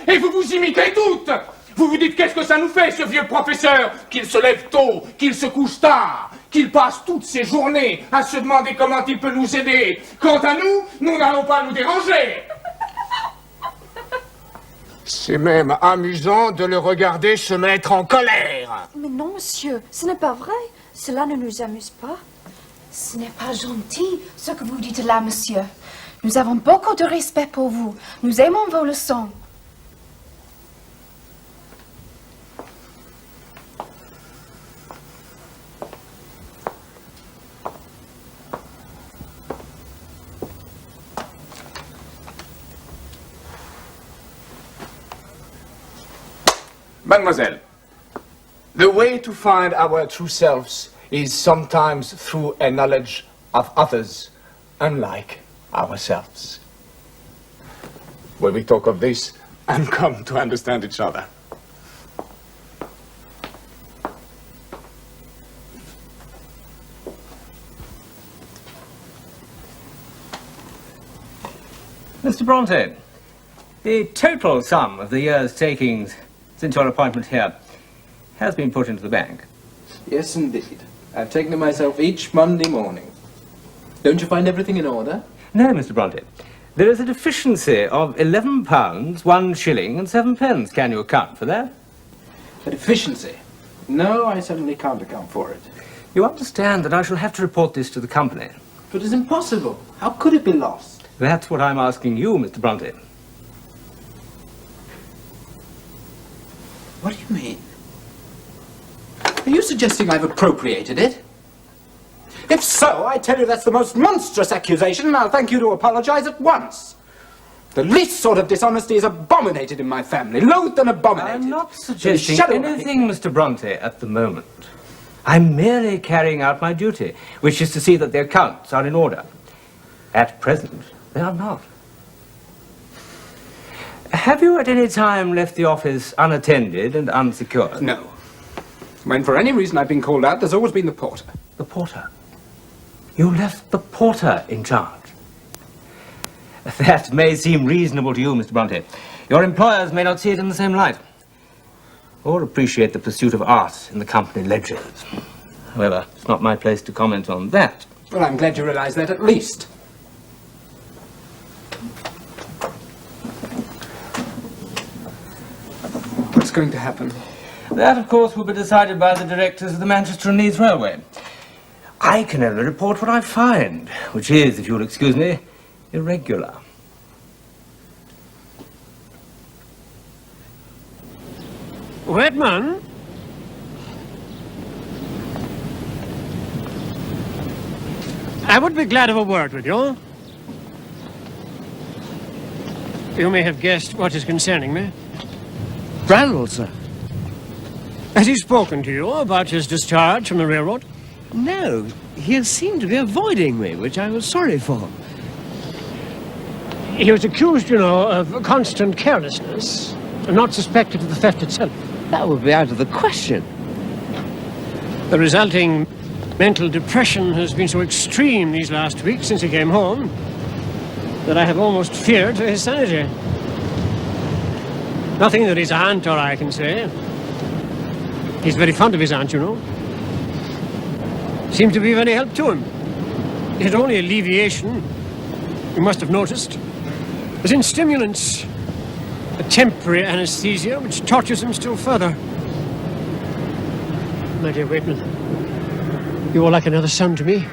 Et vous vous imitez toutes. Vous vous dites qu'est-ce que ça nous fait, ce vieux professeur, qu'il se lève tôt, qu'il se couche tard, qu'il passe toutes ses journées à se demander comment il peut nous aider. Quant à nous, nous n'allons pas nous déranger. C'est même amusant de le regarder se mettre en colère. Mais non, monsieur, ce n'est pas vrai. Cela ne nous amuse pas. Ce n'est pas gentil, ce que vous dites là, monsieur. Nous avons beaucoup de respect pour vous. Nous aimons vos leçons. Mademoiselle, the way to find our true selves is sometimes through a knowledge of others, unlike ourselves. When we talk of this and come to understand each other. Mr. Brontë, the total sum of the year's takings since your appointment here has been put into the bank. Yes, indeed. I've taken it myself each Monday morning. Don't you find everything in order? No, Mr. Brontë. There is a deficiency of £11, 1 shilling and 7 pence. Can you account for that? A deficiency? No, I certainly can't account for it. You understand that I shall have to report this to the company. But it's impossible. How could it be lost? That's what I'm asking you, Mr. Brontë. What do you mean? Are you suggesting I've appropriated it? If so, I tell you that's the most monstrous accusation, and I'll thank you to apologize at once. The least sort of dishonesty is abominated in my family, loathed and abominated. I'm not suggesting anything, Mr. Brontë, at the moment. I'm merely carrying out my duty, which is to see that the accounts are in order. At present, they are not. Have you at any time left the office unattended and unsecured? No. When for any reason I've been called out, there's always been the porter. The porter? You left the porter in charge? That may seem reasonable to you, Mr. Brontë. Your employers may not see it in the same light, or appreciate the pursuit of art in the company ledgers. However, it's not my place to comment on that. Well, I'm glad you realize that at least. What's going to happen? That, of course, will be decided by the directors of the Manchester and Leeds Railway. I can only report what I find, which is, if you'll excuse me, irregular. Whitman? I would be glad of a word with you. You may have guessed what is concerning me. Branwell, sir. Has he spoken to you about his discharge from the railroad? No, he seemed to be avoiding me, which I was sorry for. He was accused, you know, of constant carelessness, and not suspected of the theft itself. That would be out of the question. The resulting mental depression has been so extreme these last weeks since he came home that I have almost feared for his sanity. Nothing that his aunt or I can say. He's very fond of his aunt, you know. Seemed to be of any help to him. His only alleviation, you must have noticed, was in stimulants, a temporary anesthesia which tortures him still further. My dear Waitman, you are like another son to me,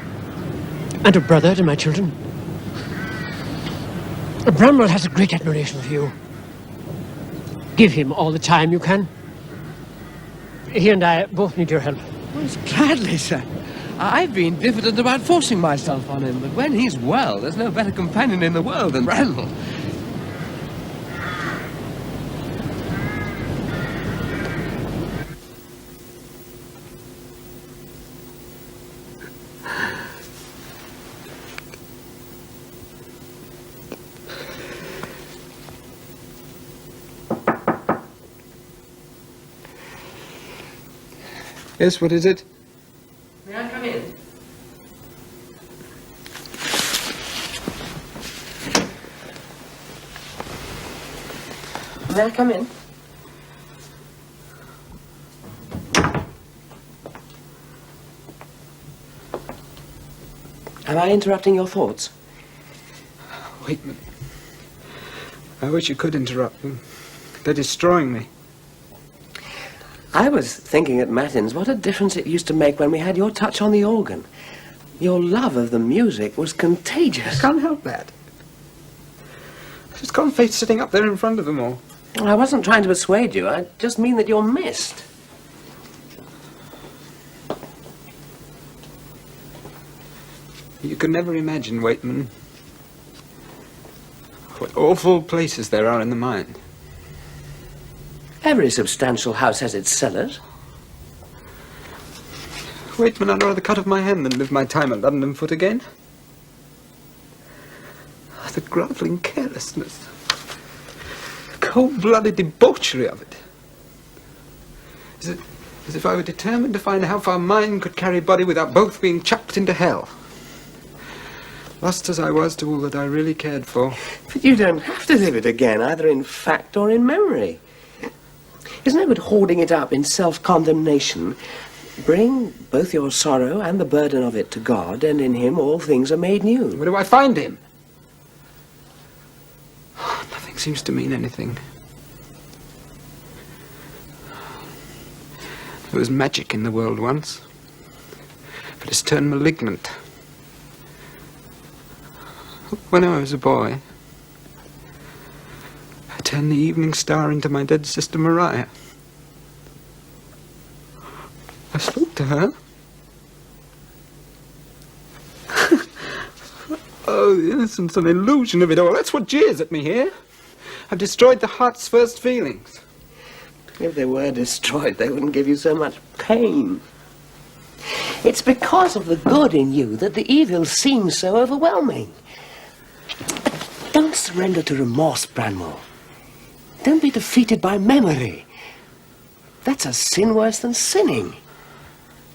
and a brother to my children. Bramwell has a great admiration for you. Give him all the time you can. He and I both need your help. Most gladly, sir. I've been diffident about forcing myself on him, but when he's well, there's no better companion in the world than Branwell. Yes, what is it? May I come in? May I come in? Am I interrupting your thoughts? Waitman, I wish you could interrupt them. They're destroying me. I was thinking at Matins what a difference it used to make when we had your touch on the organ. Your love of the music was contagious. I can't help that. I just can't face sitting up there in front of them all. Well, I wasn't trying to persuade you. I just mean that you're missed. You can never imagine, Waitman, what awful places there are in the mind. Every substantial house has its cellars. Waitman, I'd rather cut off my hand than live my time at London foot again. Oh, the grovelling carelessness, cold-blooded debauchery of it. As if I were determined to find how far mind could carry body without both being chucked into hell. Lost as I was to all that I really cared for. But you don't have to live it again, either in fact or in memory. There's no good hoarding it up in self-condemnation. Bring both your sorrow and the burden of it to God, and in him all things are made new. Where do I find him? Nothing seems to mean anything. There was magic in the world once, but it's turned malignant. When I was a boy, I turned the evening star into my dead sister Maria. I spoke to her. Oh, the innocence and illusion of it all. That's what jeers at me here. I've destroyed the heart's first feelings. If they were destroyed, they wouldn't give you so much pain. It's because of the good in you that the evil seems so overwhelming. Don't surrender to remorse, Branwell. Don't be defeated by memory. That's a sin worse than sinning.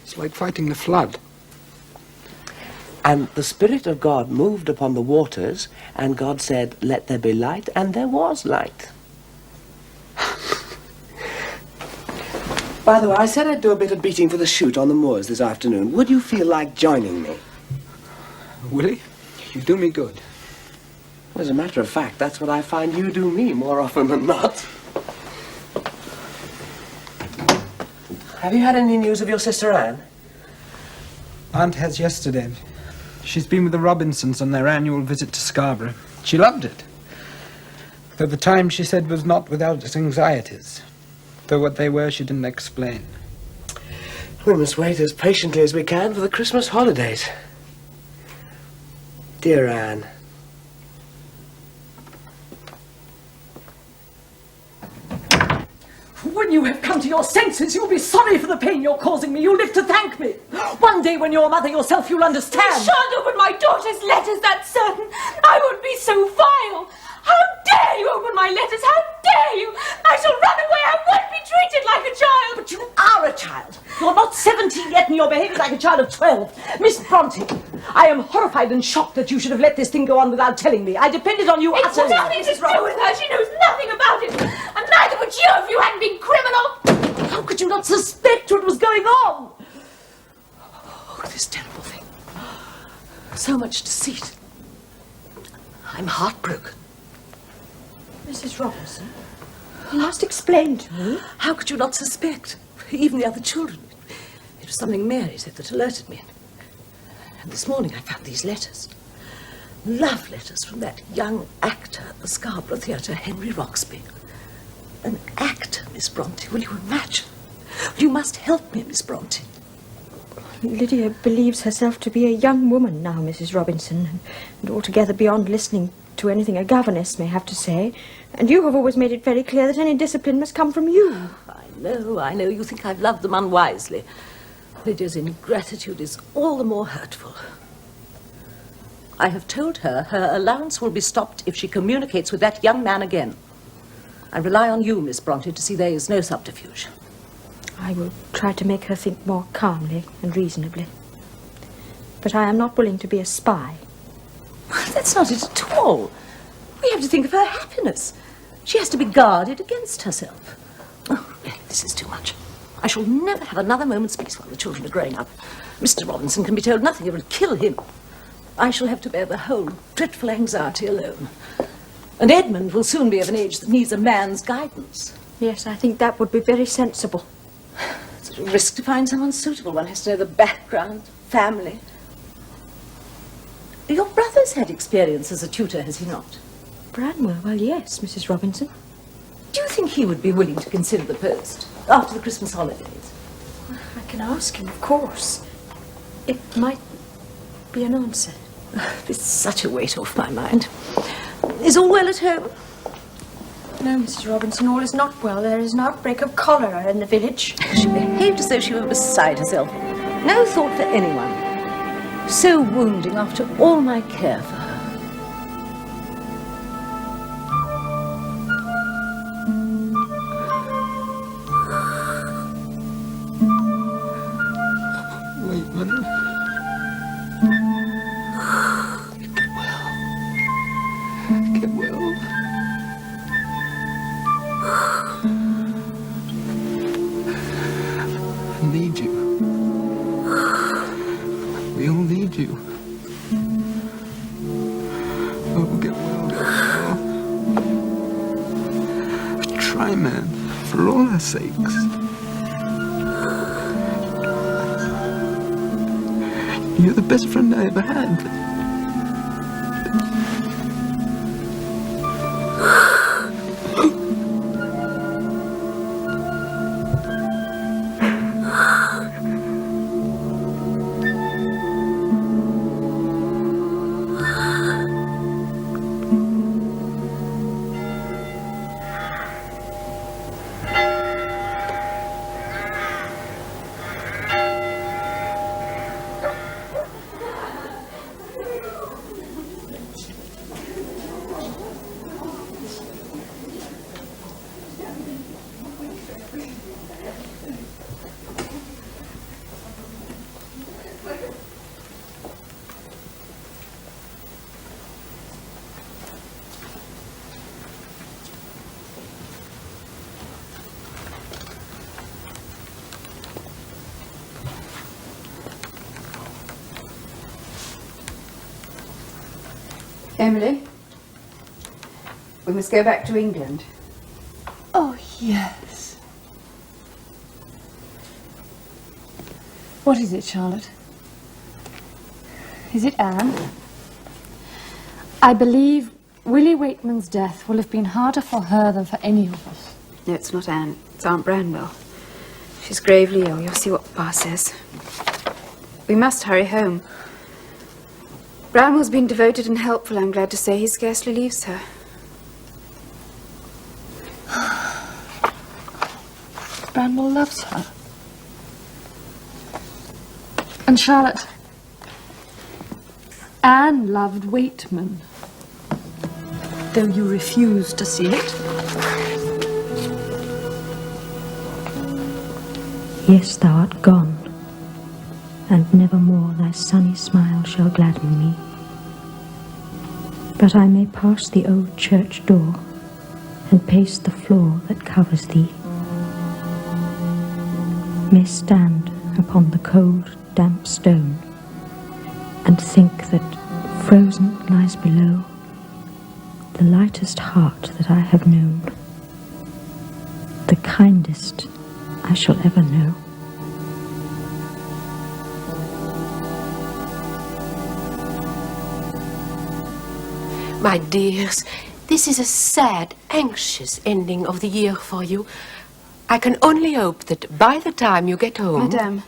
It's like fighting the flood. And the Spirit of God moved upon the waters, and God said, "Let there be light," and there was light. By the way, I said I'd do a bit of beating for the shoot on the moors this afternoon. Would you feel like joining me? Willie, you do me good. Well, as a matter of fact, that's what I find you do me more often than not. Have you had any news of your sister Anne? Aunt has yesterday. She's been with the Robinsons on their annual visit to Scarborough. She loved it. Though the time, she said, was not without its anxieties. Though what they were, she didn't explain. We must wait as patiently as we can for the Christmas holidays. Dear Anne. When you have come to your senses, you'll be sorry for the pain you're causing me. You'll live to thank me. One day when you're a mother yourself, you'll understand. You shan't open my daughter's letters, that's certain. I won't be so vile. How dare you open my letters? How dare you? I shall run away. I won't be treated like a child. But you are a child. You're not 17 yet and you're behaving like a child of 12. Miss Brontë, I am horrified and shocked that you should have let this thing go on without telling me. I depended on you It's utterly. nothing to do with her. She knows nothing about it. And neither would you if you hadn't been criminal. How could you not suspect what was going on? Oh, this terrible thing. So much deceit. I'm heartbroken. Mrs. Robinson, you must explain to me. How could you not suspect? Even the other children. It was something Mary said that alerted me. And this morning I found these letters. Love letters from that young actor at the Scarborough Theatre, Henry Roxby. An actor, Miss Brontë, will you imagine? You must help me, Miss Brontë. Lydia believes herself to be a young woman now, Mrs. Robinson, and altogether beyond listening to anything a governess may have to say. And you have always made it very clear that any discipline must come from you. I know. You think I've loved them unwisely. Lydia's ingratitude is all the more hurtful. I have told her her allowance will be stopped if she communicates with that young man again. I rely on you, Miss Brontë, to see there is no subterfuge. I will try to make her think more calmly and reasonably. But I am not willing to be a spy. That's not it at all. We have to think of her happiness. She has to be guarded against herself. Oh, this is too much. I shall never have another moment's peace while the children are growing up. Mr. Robinson can be told nothing. It will kill him. I shall have to bear the whole dreadful anxiety alone. And Edmund will soon be of an age that needs a man's guidance. Yes, I think that would be very sensible. It's a risk to find someone suitable. One has to know the background, family. Your brother's had experience as a tutor, has he not? Branwell, well, yes, Mrs. Robinson. Do you think he would be willing to consider the post after the Christmas holidays? I can ask him, of course. It might be an answer. It's such a weight off my mind. Is all well at home? No, Mrs. Robinson, all is not well. There is an outbreak of cholera in the village. She behaved as though she were beside herself. No thought for anyone. So wounding after all my care for her. Waitman. try, man, for all our sakes. You're the best friend I ever had. Emily, we must go back to England. Oh, yes. What is it, Charlotte? Is it Anne? I believe Willie Wakeman's death will have been harder for her than for any of us. No, it's not Anne. It's Aunt Branwell. She's gravely ill. You'll see what Papa says. We must hurry home. Branwell's been devoted and helpful, I'm glad to say. He scarcely leaves her. Branwell loves her. And Charlotte, Anne loved Wakeman, though you refused to see it. Yes, thou art gone, and nevermore thy sunny smile shall gladden me. But I may pass the old church door and pace the floor that covers thee, may stand upon the cold, damp stone and think that frozen lies below the lightest heart that I have known, the kindest I shall ever know. My dears, this is a sad, anxious ending of the year for you. I can only hope that by the time you get home... Madame,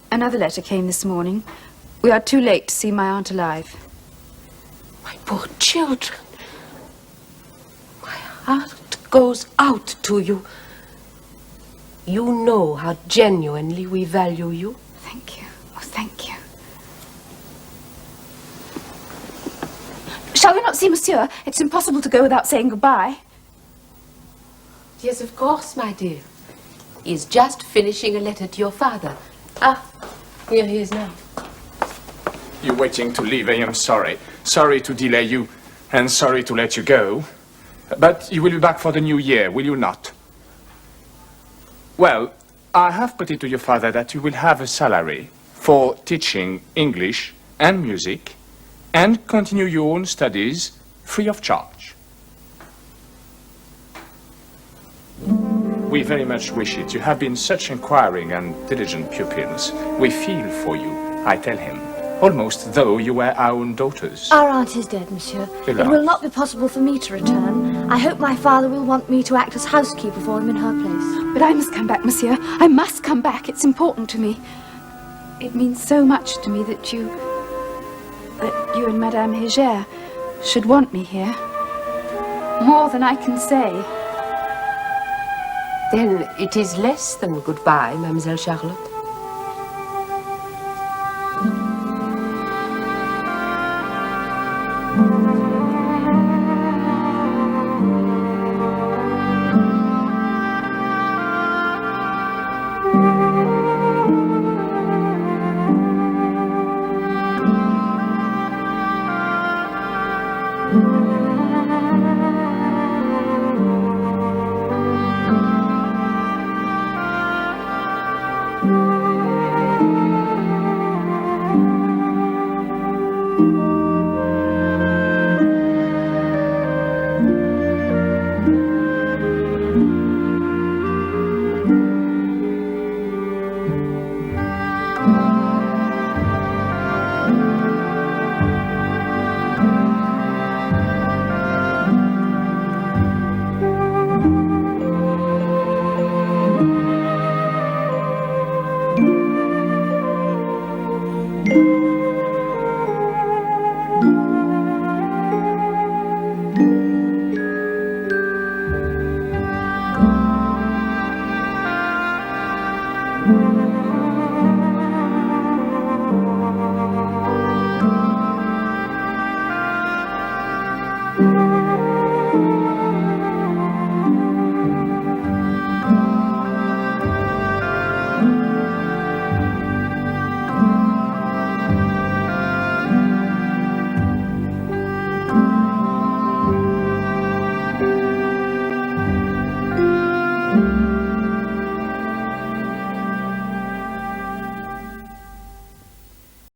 another letter came this morning. We are too late to see my aunt alive. My poor children. My heart goes out to you. You know how genuinely we value you. Thank you. Oh, thank you. Shall we not see Monsieur? It's impossible to go without saying goodbye. Yes, of course, my dear. He is just finishing a letter to your father. Ah, here he is now. You're waiting to leave. I am sorry. Sorry to delay you, and sorry to let you go. But you will be back for the new year, will you not? Well, I have put it to your father that you will have a salary for teaching English and music and continue your own studies free of charge. We very much wish it. You have been such inquiring and diligent pupils. We feel for you, I tell him, almost though you were our own daughters. Our aunt is dead, Monsieur. It will not be possible for me to return. I hope my father will want me to act as housekeeper for him in her place. But I must come back, Monsieur. I must come back. It's important to me. It means so much to me that you and Madame Heger should want me here. More than I can say. Then it is less than goodbye, Mademoiselle Charlotte.